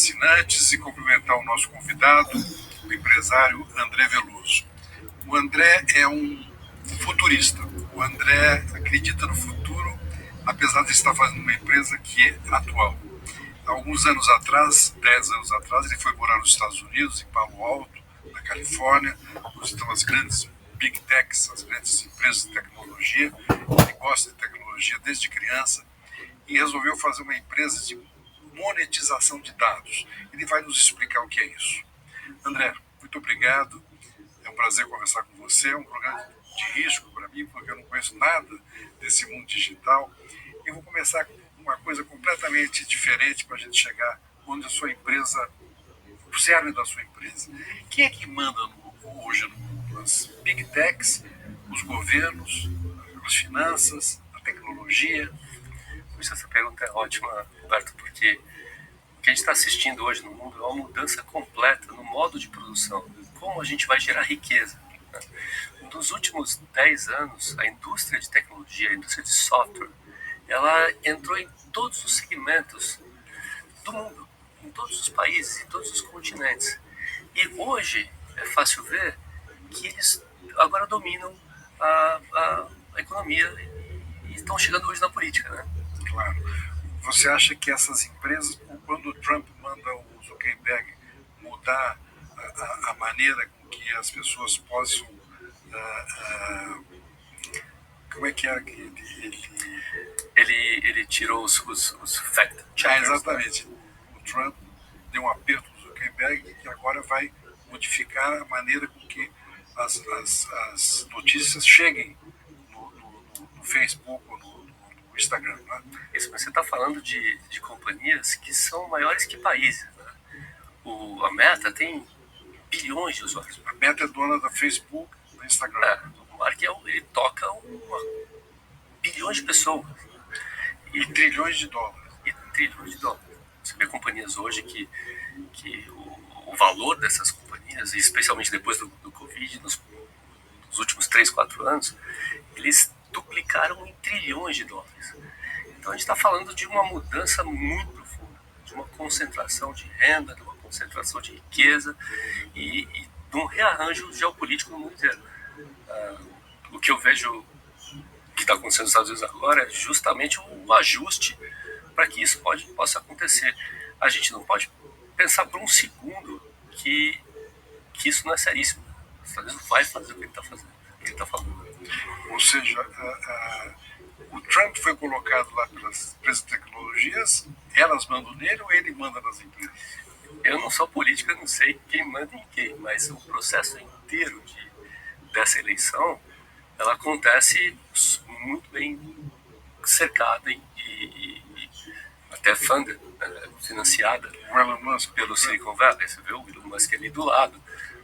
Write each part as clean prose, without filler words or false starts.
assinantes e cumprimentar o nosso convidado, o empresário André Veloso. O André é um futurista. O André acredita no futuro, apesar de estar fazendo uma empresa que é atual. Há alguns anos atrás, 10 anos atrás, ele foi morar nos Estados Unidos, em Palo Alto, na Califórnia, onde estão as grandes big techs, as grandes empresas de tecnologia. Ele gosta de tecnologia desde criança e resolveu fazer uma empresa de monetização de dados. Ele vai nos explicar o que é isso. André, muito obrigado. É um prazer conversar com você. É um programa de risco para mim, porque eu não conheço nada desse mundo digital. Eu vou começar com uma coisa completamente diferente para a gente chegar onde a sua empresa, o cerne da sua empresa. Quem é que manda hoje no mundo? As big techs, os governos, as finanças, a tecnologia? Essa pergunta é ótima, Roberto, porque o que a gente está assistindo hoje no mundo é uma mudança completa no modo de produção, como a gente vai gerar riqueza. Nos últimos 10 anos, a indústria de tecnologia, a indústria de software, ela entrou em todos os segmentos do mundo, em todos os países, em todos os continentes. E hoje é fácil ver que eles agora dominam a economia e estão chegando hoje na política, né? Claro. Você acha que essas empresas, quando o Trump manda o Zuckerberg mudar a maneira com que as pessoas possam... como é que era que ele tirou os fact-checkers. Exatamente. O Trump deu um aperto no Zuckerberg e agora vai modificar a maneira com que as notícias cheguem no Facebook ou no Instagram, né? Isso, mas você está falando de companhias que são maiores que países, né? A Meta tem bilhões de usuários. A Meta é dona da Facebook, do Instagram. O Mark ele toca bilhões de pessoas. E trilhões de dólares. Você vê companhias hoje que o valor dessas companhias, especialmente depois do Covid, nos últimos 3, 4 anos, eles duplicaram em trilhões de dólares. Então a gente está falando de uma mudança muito profunda, de uma concentração de renda, de uma concentração de riqueza e de um rearranjo geopolítico no mundo inteiro. O que eu vejo que está acontecendo nos Estados Unidos agora é justamente um ajuste para que isso possa acontecer. A gente não pode pensar por um segundo que isso não é seríssimo. Os Estados Unidos vai fazer o que ele está fazendo, o que ele está falando. Ou seja, o Trump foi colocado lá pelas empresas de tecnologias, elas mandam nele ou ele manda nas empresas? Eu não sou político, eu não sei quem manda em quem, mas o processo inteiro dessa eleição, ela acontece muito bem cercada e até funded, financiada pelo Silicon Valley. Você vê o Elon Musk ali do lado,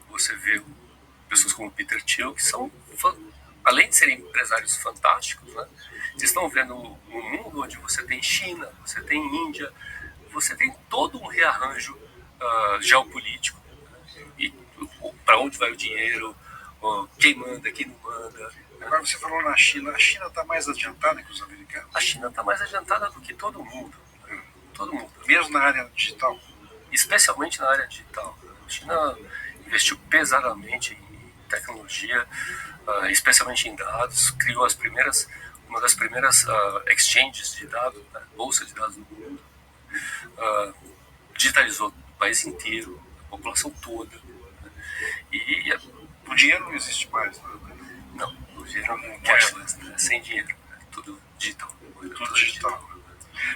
você vê pessoas como Peter Thiel, que são, além de serem empresários fantásticos, né, vocês estão vendo um mundo onde você tem China, você tem Índia, você tem todo um rearranjo geopolítico, e para onde vai o dinheiro, quem manda, quem não manda. Agora você falou na China. A China está mais adiantada que os americanos? A China está mais adiantada do que todo mundo. Todo mundo. Mesmo na área digital? Especialmente na área digital. A China investiu pesadamente em tecnologia, especialmente em dados, criou uma das primeiras exchanges de dados, bolsa de dados no mundo, digitalizou o país inteiro, a população toda. E o dinheiro não existe mais, né? Não, o dinheiro não é cashless, né? Sem dinheiro, tudo digital. Tudo digital.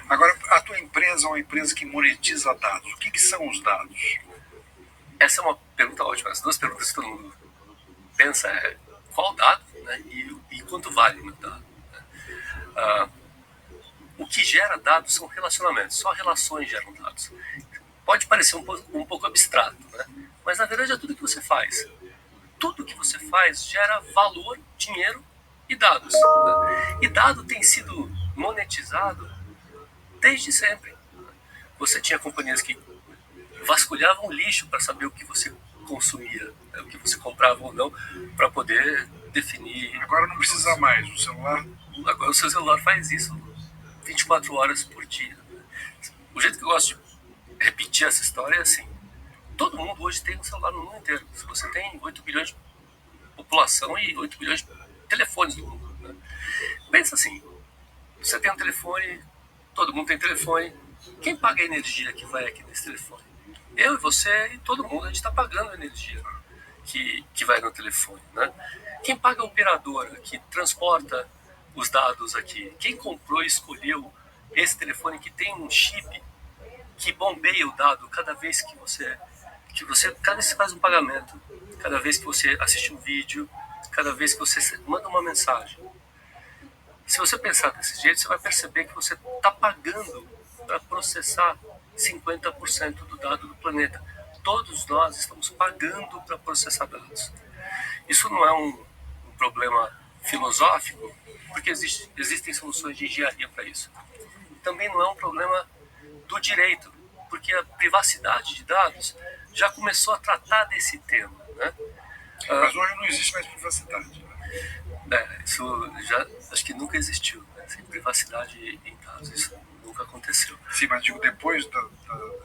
Agora, a tua empresa é uma empresa que monetiza dados. O que são os dados? Essa é uma pergunta ótima. As duas perguntas que todo mundo pensa é qual dado, né, e quanto vale o meu dado. Né? O que gera dados são relacionamentos. Só relações geram dados. Pode parecer um pouco abstrato, né? Mas na verdade é tudo que você faz. Tudo que você faz gera valor, dinheiro e dados. Né? E dado tem sido monetizado desde sempre. Você tinha companhias que vasculhavam lixo para saber o que você consumia, né, o que você comprava ou não, para poder definir. Agora não precisa mais, o celular. Agora o seu celular faz isso 24 horas por dia. O jeito que eu gosto de repetir essa história é assim. Todo mundo hoje tem um celular no mundo inteiro. Se você tem 8 bilhões de população e 8 bilhões de telefones no mundo, né? Pensa assim, você tem um telefone, todo mundo tem telefone. Quem paga a energia que vai aqui nesse telefone? Eu e você e todo mundo, a gente está pagando a energia que vai no telefone, né? Quem paga a operadora que transporta os dados aqui? Quem comprou e escolheu esse telefone que tem um chip que bombeia o dado cada vez que você cada vez que você faz um pagamento, cada vez que você assiste um vídeo, cada vez que você manda uma mensagem? Se você pensar desse jeito, você vai perceber que você está pagando para processar 50% do dado do planeta. Todos nós estamos pagando para processar dados. Isso não é um problema filosófico, porque existem soluções de engenharia para isso. Também não é um problema do direito, porque a privacidade de dados já começou a tratar desse tema, né? Mas hoje não existe mais privacidade. Isso já acho que nunca existiu, né? Sem privacidade em dados, isso nunca aconteceu. Sim, mas digo, depois da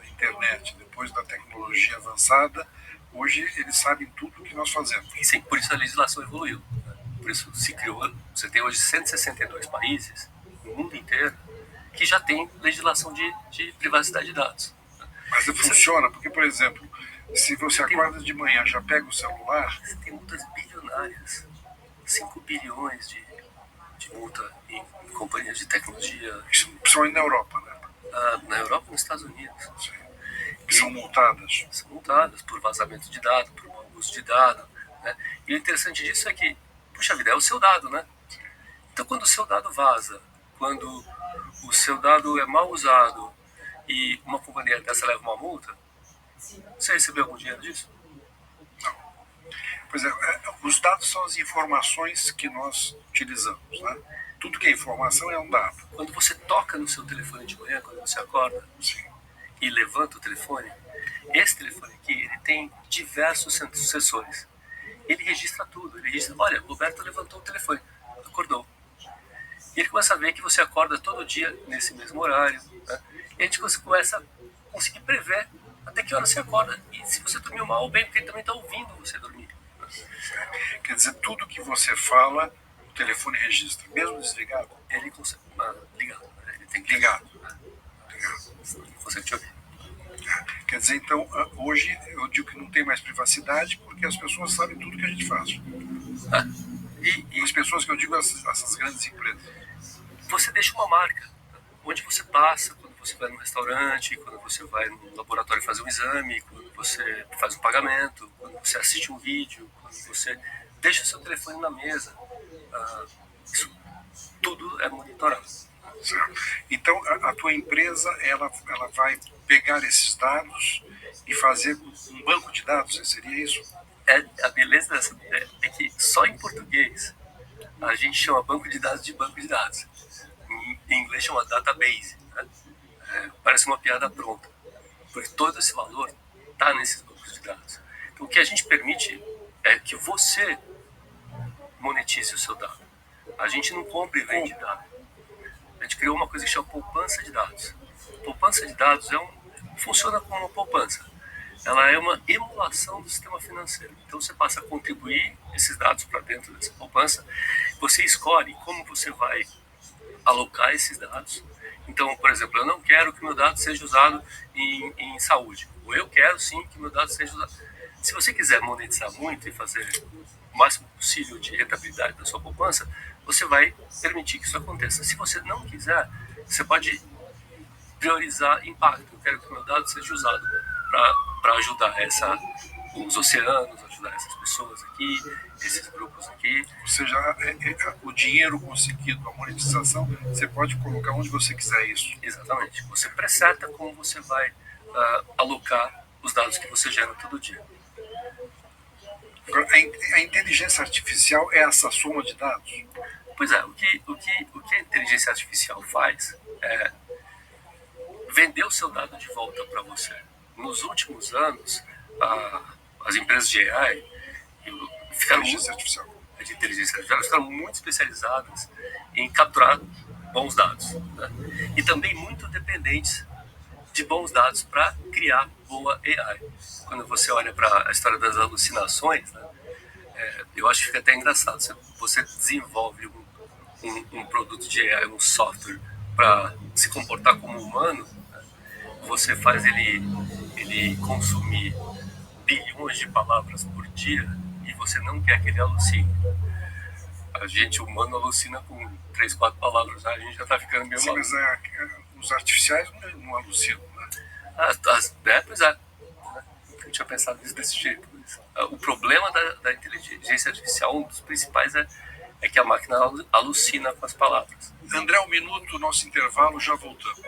internet, depois da tecnologia avançada, hoje eles sabem tudo o que nós fazemos. E sim, por isso a legislação evoluiu, né? Por isso se criou, você tem hoje 162 países no mundo inteiro que já tem legislação de privacidade de dados. Mas funciona, porque, por exemplo, se você acorda de manhã, já pega o celular... Você tem multas bilionárias, 5 bilhões de multa em companhias de tecnologia. Isso principalmente na Europa, né? Na Europa e nos Estados Unidos. Sim. Que são multadas. São multadas por vazamento de dados, por mau uso de dados, né? E o interessante disso é que, puxa vida, é o seu dado, né? Então, quando o seu dado vaza, quando o seu dado é mal usado e uma companhia dessa leva uma multa, você recebeu algum dinheiro disso? Não. Pois é, os dados são as informações que nós utilizamos, né? Tudo que é informação é um dado. Quando você toca no seu telefone de manhã, quando você acorda, sim, e levanta o telefone, esse telefone aqui, ele tem diversos sensores. Ele registra tudo. Ele registra, olha, Roberto levantou o telefone, acordou. E ele começa a ver que você acorda todo dia nesse mesmo horário, né? E a gente começa a conseguir prever até que hora você acorda. E se você dormiu mal ou bem, porque ele também está ouvindo você dormir. Quer dizer, tudo que você fala, o telefone registra, mesmo desligado? Ele consegue. Ligado. Ele tem que ligado. Ligado. Ele consegue te ouvir. Quer dizer, então, hoje eu digo que não tem mais privacidade porque as pessoas sabem tudo que a gente faz. E as pessoas que eu digo, essas grandes empresas. Você deixa uma marca. Onde você passa, quando você vai num restaurante, quando você vai no laboratório fazer um exame, quando você faz um pagamento, quando você assiste um vídeo, quando você deixa o seu telefone na mesa. Isso tudo é monitorado. Certo. Então, a tua empresa ela vai pegar esses dados e fazer um banco de dados, seria isso? A beleza dessa é que só em português a gente chama banco de dados de banco de dados. Em inglês chama database, né? Parece uma piada pronta, porque todo esse valor está nesses bancos de dados. Então, o que a gente permite é que você monetize o seu dado. A gente não compra e vende dado. A gente criou uma coisa que chama poupança de dados. Poupança de dados funciona como uma poupança. Ela é uma emulação do sistema financeiro. Então você passa a contribuir esses dados para dentro dessa poupança. Você escolhe como você vai alocar esses dados. Então, por exemplo, eu não quero que meu dado seja usado em saúde. Ou eu quero sim que meu dado seja usado. Se você quiser monetizar muito e fazer o máximo possível de rentabilidade da sua poupança, você vai permitir que isso aconteça. Se você não quiser, você pode priorizar impacto. Eu quero que o meu dado seja usado para ajudar os oceanos, ajudar essas pessoas aqui, esses grupos aqui. Ou seja, o dinheiro conseguido, a monetização, você pode colocar onde você quiser isso. Exatamente. Você preseta como você vai alocar os dados que você gera todo dia. A inteligência artificial é essa soma de dados? Pois é, o que a inteligência artificial faz é vender o seu dado de volta para você. Nos últimos anos, as empresas de AI ficaram de inteligência artificial ficaram muito especializadas em capturar bons dados, né? E também muito dependentes de bons dados para criar boa AI. Quando você olha para a história das alucinações, né, eu acho que fica até engraçado. Você desenvolve um produto de AI, um software, para se comportar como humano, né, você faz ele consumir bilhões de palavras por dia e você não quer que ele alucine. A gente humano alucina com 3, 4 palavras, a gente já tá ficando meio Sim, maluco. mas os artificiais não alucinam, né? Pois é. Eu tinha pensado nisso desse jeito. O problema da inteligência artificial, um dos principais, é que a máquina alucina com as palavras. André, 1 minuto, nosso intervalo, já voltamos.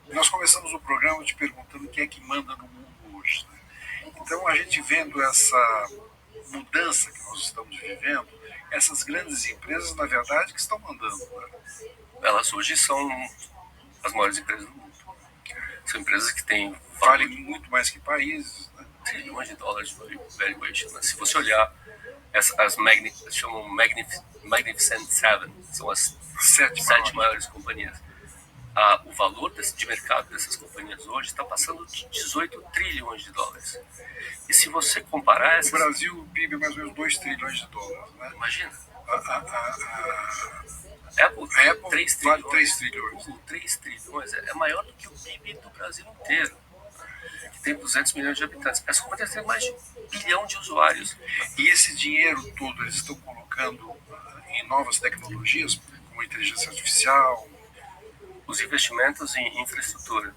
Nós começamos o programa te perguntando quem é que manda no mundo hoje, né? Então, a gente vendo essa mudança que nós estamos vivendo, essas grandes empresas, na verdade, que estão mandando, né? Elas hoje são as maiores empresas do mundo. São empresas que têm valem muito mais que países, né? trilhões de dólares de valuation. Se você olhar chamam Magnificent Seven, são as 7 maiores companhias. O valor de mercado dessas companhias hoje está passando de 18 trilhões de dólares. E se você comparar essas... No Brasil, o PIB é mais ou menos 2 trilhões de dólares, né? Imagina. Apple 3 trilhões. Vale 3 trilhões. 3 trilhões é maior do que o PIB do Brasil inteiro, que tem 200 milhões de habitantes. Essa companhia tem mais de 1 bilhão de usuários. E esse dinheiro todo eles estão colocando em novas tecnologias, como inteligência artificial. Os investimentos em infraestrutura,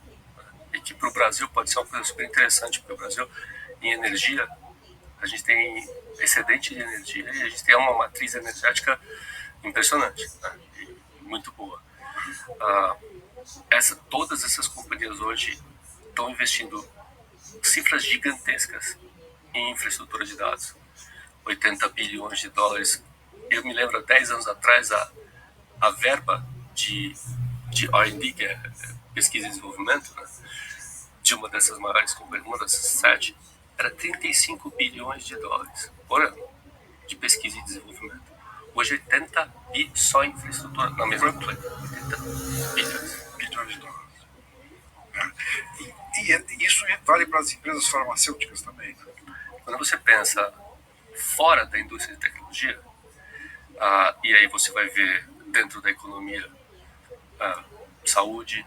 e que para o Brasil pode ser uma coisa super interessante, porque o Brasil, em energia, a gente tem excedente de energia e a gente tem uma matriz energética impressionante, né? E muito boa. Todas essas companhias hoje estão investindo cifras gigantescas em infraestrutura de dados, 80 bilhões de dólares. Eu me lembro, há 10 anos atrás, a verba de R&D, que é pesquisa e desenvolvimento, né, de uma dessas maiores companhias, uma dessas 7, era 35 bilhões de dólares por ano de pesquisa e desenvolvimento. Hoje 80 bi só em infraestrutura, na mesma companhia. 80 bilhões de dólares. E isso vale para as empresas farmacêuticas também, né? Quando você pensa fora da indústria de tecnologia, e aí você vai ver dentro da economia saúde,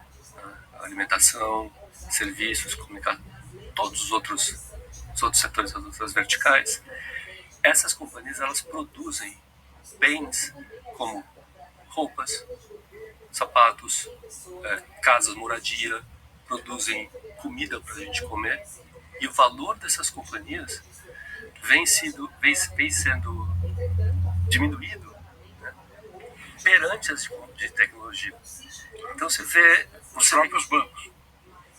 alimentação, serviços, comunicação, todos os outros setores, as outras verticais, essas companhias elas produzem bens como roupas, sapatos, casas, moradia, produzem comida para a gente comer, e o valor dessas companhias vem sendo diminuído, né, perante as de tecnologia. Então você vê os próprios bancos.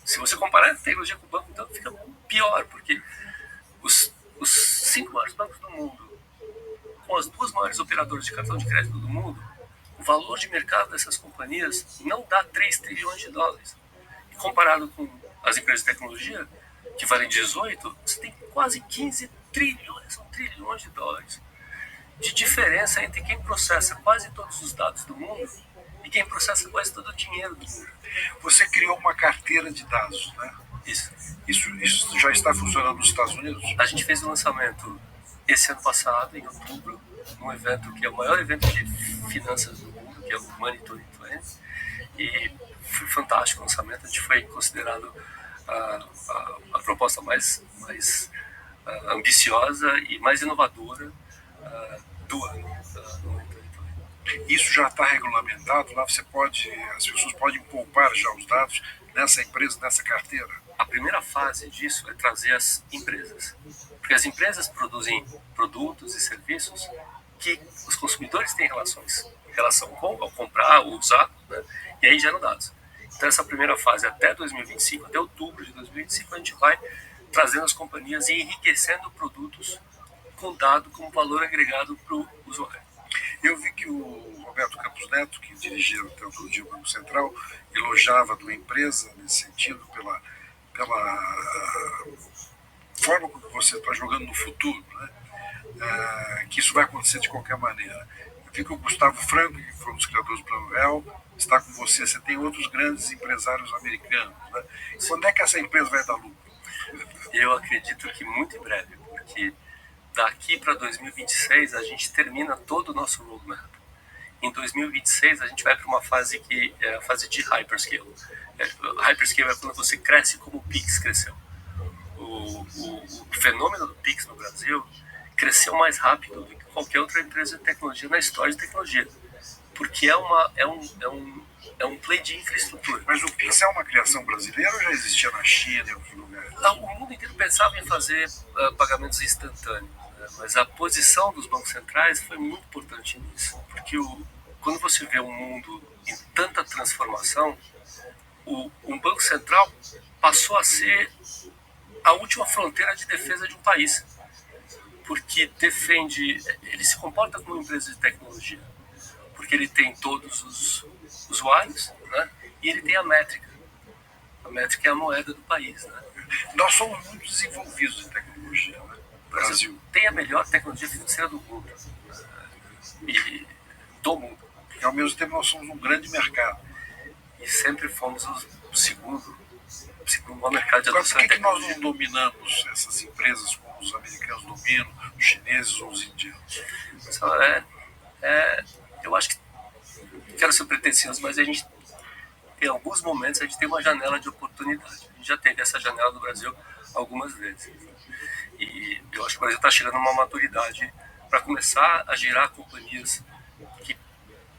Se você comparar a tecnologia com o banco, então fica pior, porque os 5 maiores bancos do mundo, com as 2 maiores operadoras de cartão de crédito do mundo, o valor de mercado dessas companhias não dá 3 trilhões de dólares. E comparado com as empresas de tecnologia, que valem 18, você tem quase 15 trilhões, são trilhões de dólares de diferença entre quem processa quase todos os dados do mundo e quem processa quase todo o dinheiro do mundo. Você criou uma carteira de dados, né? Isso já está funcionando nos Estados Unidos? A gente fez o lançamento esse ano passado, em outubro, num evento que é o maior evento de finanças do mundo, que é o Money 2020, e foi fantástico o lançamento. A gente foi considerado a proposta mais ambiciosa e mais inovadora do ano. Isso já está regulamentado? Lá as pessoas podem poupar já os dados nessa empresa, nessa carteira? A primeira fase disso é trazer as empresas, porque as empresas produzem produtos e serviços que os consumidores têm relação com, ao comprar, ou usar, né? E aí geram dados. Então essa primeira fase, até 2025, até outubro de 2025, a gente vai trazendo as companhias e enriquecendo produtos com dado como valor agregado para o usuário. Eu vi que o Roberto Campos Neto, que dirigia até outro dia o Banco Central, elogiava a tua empresa nesse sentido, pela forma como você está jogando no futuro, né? Que isso vai acontecer de qualquer maneira. Eu vi que o Gustavo Franco, que foi um dos criadores do Plano Real, está com você. Você tem outros grandes empresários americanos, né? Quando é que essa empresa vai dar lucro? Eu acredito que muito em breve, porque daqui para 2026 a gente termina todo o nosso roadmap. Em 2026 a gente vai para uma fase que é a fase de hyperscale. Hyperscale é quando você cresce como o Pix cresceu. O fenômeno do Pix no Brasil cresceu mais rápido do que qualquer outra empresa de tecnologia na história de tecnologia, porque é um play de infraestrutura. Mas o Pix é uma criação brasileira ou já existia na China, em outros lugares? O mundo inteiro pensava em fazer pagamentos instantâneos, né? Mas a posição dos bancos centrais foi muito importante nisso, porque quando você vê um mundo em tanta transformação, um banco central passou a ser a última fronteira de defesa de um país, porque ele se comporta como uma empresa de tecnologia, porque ele tem todos os usuários, né? E ele tem a métrica. A métrica é a moeda do país, né? Nós somos muito desenvolvidos em tecnologia, né? O Brasil tem a melhor tecnologia financeira do mundo, e do mundo. E ao mesmo tempo nós somos um grande mercado. E sempre fomos o segundo maior mercado de Agora, adoção por que de nós tecnologia. não dominamos essas empresas como os americanos dominam, os chineses ou os indianos? Eu acho que, quero ser pretensioso, mas em alguns momentos a gente tem uma janela de oportunidade. A gente já teve essa janela no Brasil algumas vezes. E eu acho que o Brasil está chegando a uma maturidade para começar a gerar companhias que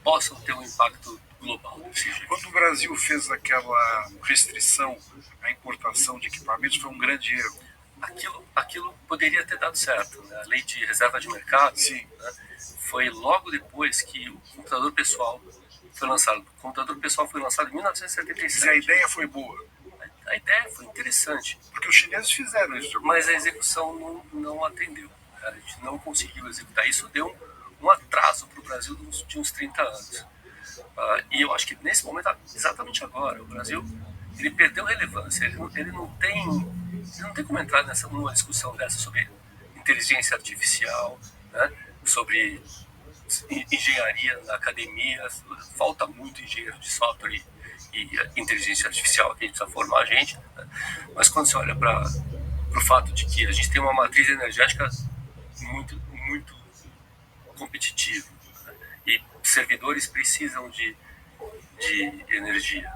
possam ter um impacto global desse jeito. Quando o Brasil fez aquela restrição à importação de equipamentos, foi um grande erro. Aquilo poderia ter dado certo, né? A lei de reserva de mercado. Sim. Né? Foi logo depois que o computador pessoal foi lançado. O computador pessoal foi lançado em 1977. E a ideia foi boa. A ideia foi interessante. Porque os chineses fizeram isso. Mas a execução não atendeu. A gente não conseguiu executar. Isso deu um atraso para o Brasil de uns 30 anos. E eu acho que nesse momento, exatamente agora, o Brasil ele perdeu relevância. Ele não tem como entrar numa discussão dessa sobre inteligência artificial, né? Sobre engenharia na academia. Falta muito engenheiro de software e inteligência artificial que a gente precisa formar a gente, né? Mas quando você olha para o fato de que a gente tem uma matriz energética muito, muito competitiva, né? E servidores precisam de energia,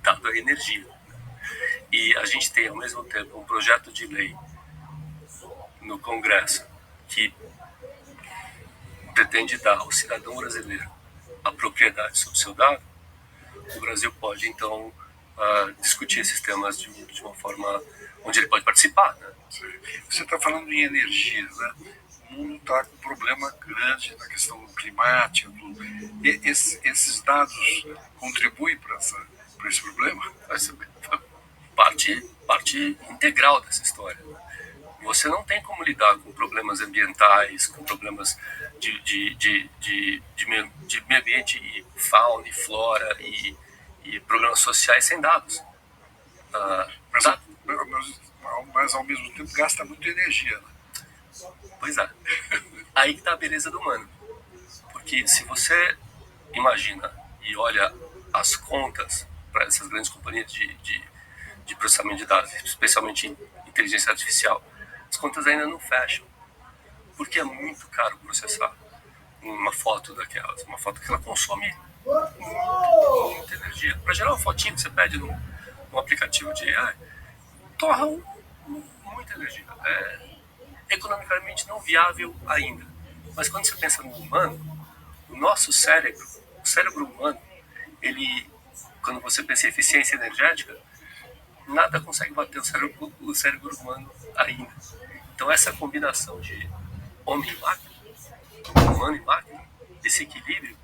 dada a energia, né? E a gente tem ao mesmo tempo um projeto de lei no Congresso que pretende dar ao cidadão brasileiro a propriedade sobre o seu dado. O Brasil pode, então, discutir esses temas de uma forma onde ele pode participar, né? Você está falando em energia, né? O mundo está com um problema grande na questão climática. Esses dados contribuem para esse problema? Parte integral dessa história. Você não tem como lidar com problemas ambientais, com problemas de meio ambiente, e fauna e flora e problemas sociais sem dados. Mas ao mesmo tempo gasta muita energia, né? Pois é. Aí que está a beleza do humano. Porque se você imagina e olha as contas para essas grandes companhias de processamento de dados, especialmente inteligência artificial, as contas ainda não fecham. Porque é muito caro processar uma foto daquelas. Uma foto que ela consome muita energia. Para gerar uma fotinha que você pede num aplicativo de AI, torra muita energia. É economicamente não viável ainda. Mas quando você pensa no humano, o nosso cérebro, o cérebro humano, quando você pensa em eficiência energética, nada consegue bater o cérebro humano ainda. Então essa combinação de homem e máquina, humano e máquina, esse equilíbrio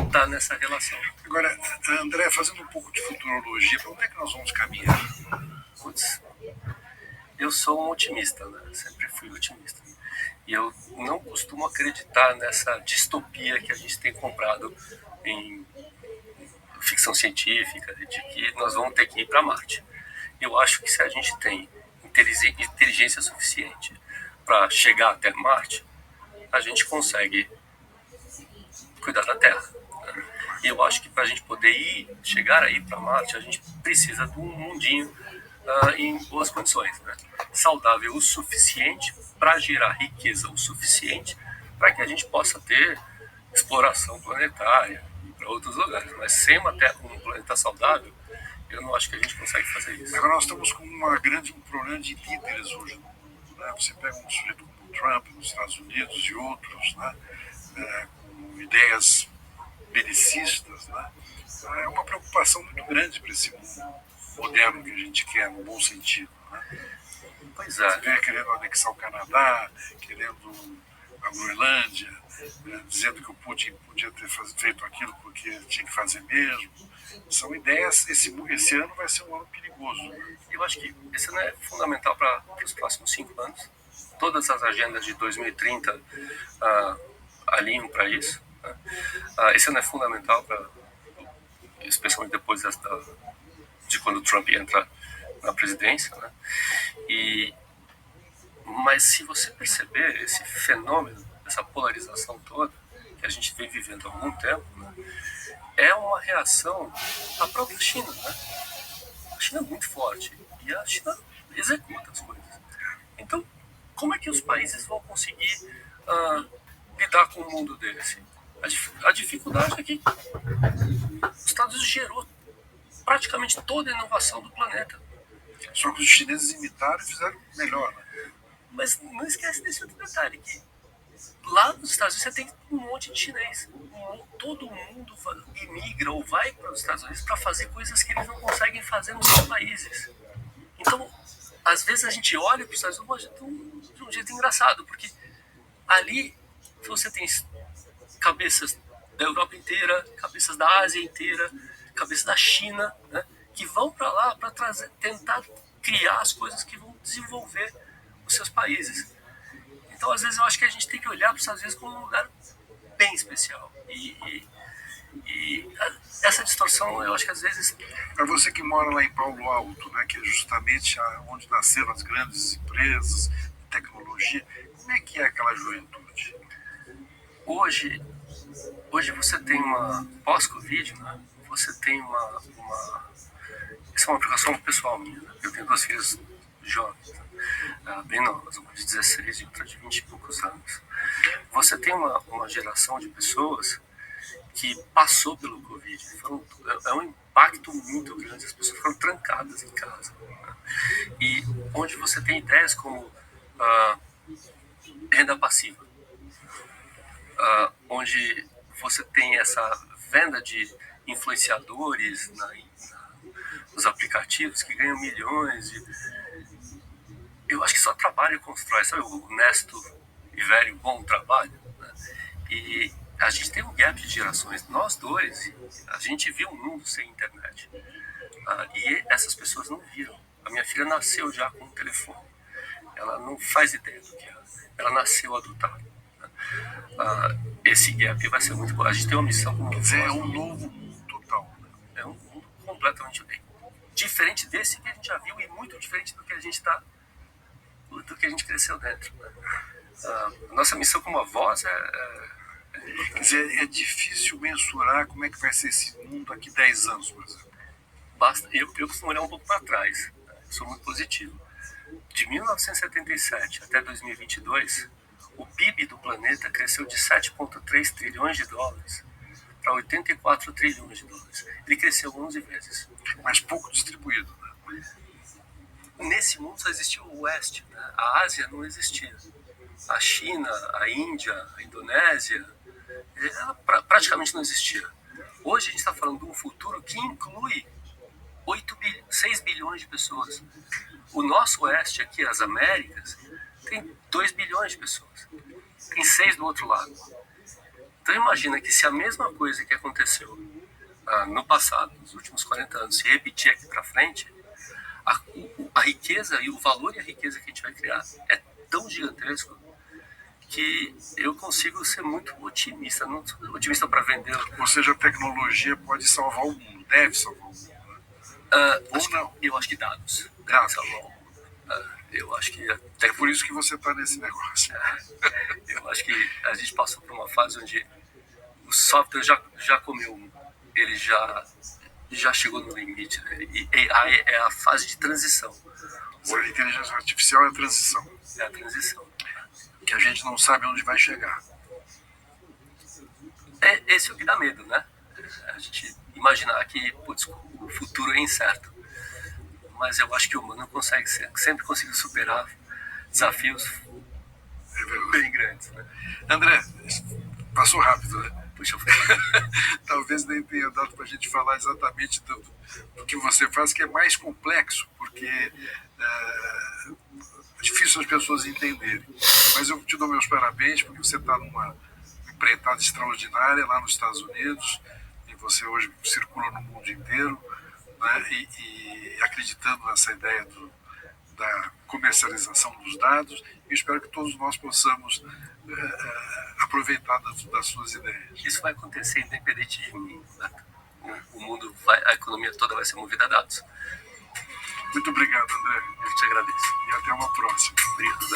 está nessa relação. Agora, André, fazendo um pouco de futurologia, para onde é que nós vamos caminhar? Putz, eu sou um otimista, né? Sempre fui otimista. E eu não costumo acreditar nessa distopia que a gente tem comprado em ficção científica, de que nós vamos ter que ir para Marte. Eu acho que se a gente tem inteligência suficiente para chegar até Marte, a gente consegue cuidar da Terra. Né? E eu acho que para a gente poder chegar aí para Marte, a gente precisa de um mundinho em boas condições, né? Saudável o suficiente para gerar riqueza o suficiente para que a gente possa ter exploração planetária para outros lugares. Mas sem um planeta saudável, eu não acho que a gente consegue fazer isso. Agora nós estamos com um problema de líderes hoje no mundo. Né? Você pega um sujeito como o Trump nos Estados Unidos e outros, né? Com ideias belicistas, né? É uma preocupação muito grande para esse mundo moderno que a gente quer, no bom sentido. Né? Pois é. Você vê querendo anexar o Canadá, querendo a Groenlândia, dizendo que o Putin podia ter feito aquilo porque tinha que fazer mesmo. São ideias. Esse ano vai ser um ano perigoso. Né? Eu acho que esse ano é fundamental para os próximos 5 anos. Todas as agendas de 2030 alinham para isso. Né? Esse ano é fundamental especialmente depois de quando o Trump entra na presidência, né? Mas se você perceber esse fenômeno, essa polarização toda que a gente vem vivendo há algum tempo, né? É uma reação à própria China, né? A China é muito forte e a China executa as coisas. Então, como é que os países vão conseguir lidar com um mundo desse? A dificuldade é que os Estados Unidos gerou praticamente toda a inovação do planeta. Só que os chineses imitaram e fizeram melhor. Né? Mas não esquece desse outro detalhe, que lá nos Estados Unidos você tem um monte de chinês. Todo mundo imigra ou vai para os Estados Unidos para fazer coisas que eles não conseguem fazer nos seus países. Então, às vezes a gente olha para os Estados Unidos de um jeito engraçado, porque ali você tem cabeças da Europa inteira, cabeças da Ásia inteira, cabeças da China, né, que vão para lá para tentar criar as coisas que vão desenvolver os seus países. Então, às vezes, eu acho que a gente tem que olhar para os Estados Unidos como um lugar bem especial. E essa distorção, eu acho que às vezes... Para você que mora lá em Paulo Alto, né, que é justamente onde nasceram as grandes empresas de tecnologia, como é que é aquela juventude? Hoje você tem uma... Pós-Covid, né, você tem uma... Isso é uma aplicação pessoal minha. Né? Eu tenho 2 filhas jovens, bem novas, uma de 16 e outra de 20 e poucos anos. Você tem uma geração de pessoas que passou pelo Covid. É um impacto muito grande. As pessoas foram trancadas em casa. Né? E onde você tem ideias como renda passiva, onde você tem essa venda de influenciadores nos aplicativos que ganham milhões. Eu acho que só trabalho constrói, sabe, o honesto e velho bom trabalho, né? E a gente tem um gap de gerações, nós dois, a gente viu um mundo sem internet, e essas pessoas não viram. A minha filha nasceu já com um telefone, ela não faz ideia do que é, ela nasceu adotada. Esse gap vai ser muito bom. A gente tem uma missão como... Quer dizer, é um novo mundo total. Né? É um mundo completamente diferente desse que a gente já viu e muito diferente do que a gente cresceu dentro. Né? A nossa missão como avós Quer dizer, é difícil mensurar como é que vai ser esse mundo daqui 10 anos, por exemplo. Eu costumo olhar um pouco para trás. Né? Eu sou muito positivo. De 1977 até 2022, o PIB do planeta cresceu de 7,3 trilhões de dólares para 84 trilhões de dólares. Ele cresceu 11 vezes. Mas pouco distribuído. Né? Nesse mundo só existia o Oeste. Né? A Ásia não existia. A China, a Índia, a Indonésia, ela praticamente não existia. Hoje a gente está falando de um futuro que inclui 6 bilhões de pessoas. O nosso Oeste aqui, as Américas, tem 2 bilhões de pessoas. Tem 6 do outro lado. Então imagina que se a mesma coisa que aconteceu no passado, nos últimos 40 anos, se repetir aqui para frente, a riqueza e o valor e a riqueza que a gente vai criar é tão gigantesco que eu consigo ser muito otimista. Não sou otimista para vender. Ou seja, a tecnologia pode salvar o mundo, deve salvar o mundo. Ou não? Eu acho que dados devem salvar o mundo. Eu acho que é por isso que você está nesse negócio. Eu acho que a gente passou por uma fase onde o software já comeu, ele já chegou no limite dele. E AI é a fase de transição. A inteligência artificial é a transição. É a transição. Que a gente não sabe onde vai chegar. Esse é o que dá medo, né? A gente imaginar que, putz, o futuro é incerto. Mas eu acho que o humano sempre conseguiu superar desafios bem grandes, né? André, passou rápido, né? Puxa, Talvez nem tenha dado para a gente falar exatamente do que você faz, que é mais complexo, porque é difícil as pessoas entenderem. Mas eu te dou meus parabéns, porque você está numa empreitada extraordinária lá nos Estados Unidos, e você hoje circula no mundo inteiro, né? E acreditando nessa ideia da comercialização dos dados, e espero que todos nós possamos aproveitar das suas ideias. Isso vai acontecer independente de mim, né? O mundo a economia toda vai ser movida a dados. Muito obrigado, André. Eu te agradeço. E até uma próxima. Obrigado.